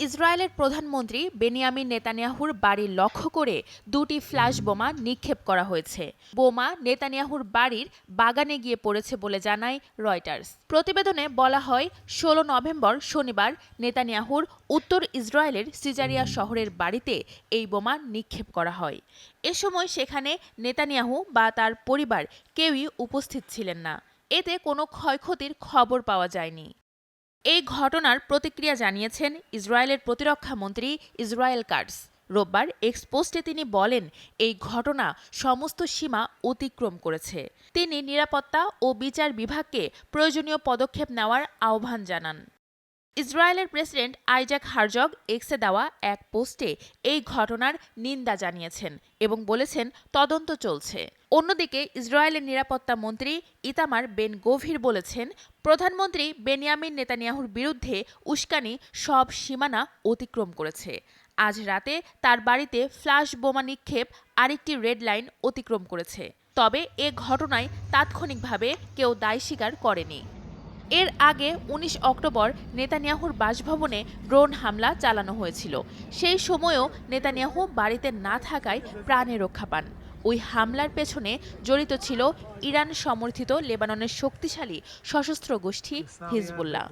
ইসরায়েলের প্রধানমন্ত্রী বেনিয়ামিন নেতানিয়াহুর বাড়ি লক্ষ্য করে দুটি ফ্ল্যাশ বোমা নিক্ষেপ করা হয়েছে। বোমা নেতানিয়াহুর বাড়ির বাগানে গিয়ে পড়েছে বলে জানায় রয়টার্স। প্রতিবেদনে বলা হয়, ১৬ নভেম্বর শনিবার নেতানিয়াহুর উত্তর ইসরায়েলের সিজারিয়া শহরের বাড়িতে এই বোমা নিক্ষেপ করা হয়। এ সময় সেখানে নেতানিয়াহু বা তার পরিবার কেউই উপস্থিত ছিলেন না। এতে কোনো ক্ষয়ক্ষতির খবর পাওয়া যায়নি। এই ঘটনার প্রতিক্রিয়া জানিয়েছেন ইসরায়েলের প্রতিরক্ষা মন্ত্রী ইসরায়েল কাটজ। রোববার এক্স পোস্টে তিনি বলেন, এই ঘটনা সমস্ত সীমা অতিক্রম করেছে। তিনি নিরাপত্তা ও বিচার বিভাগকে প্রয়োজনীয় পদক্ষেপ নেওয়ার আহ্বান জানান। ইসরায়েলের প্রেসিডেন্ট আইজাক হারজগ এক্সে দেওয়া এক পোস্টে এই ঘটনার নিন্দা জানিয়েছেন এবং বলেছেন তদন্ত চলছে। অন্যদিকে ইসরায়েলের নিরাপত্তা মন্ত্রী ইতামার বেন গভির বলেছেন, প্রধানমন্ত্রী বেনিয়ামিন নেতানিয়াহুর বিরুদ্ধে উস্কানি সব সীমানা অতিক্রম করেছে। আজ রাতে তার বাড়িতে ফ্ল্যাশ বোমা নিক্ষেপ আরেকটি রেড লাইন অতিক্রম করেছে। তবে এ ঘটনায় তাৎক্ষণিকভাবে কেউ দায় স্বীকার করেনি। এর আগে ১৯ অক্টোবর নেতানিয়াহুর বাসভবনে ড্রোন হামলা চালানো হয়েছিল। সেই সময়ও নেতানিয়াহু বাড়িতে না থাকায় প্রাণে রক্ষা পান। ওই হামলার পেছনে জড়িত ছিল ইরান সমর্থিত লেবাননের শক্তিশালী সশস্ত্র গোষ্ঠী হিজবুল্লাহ।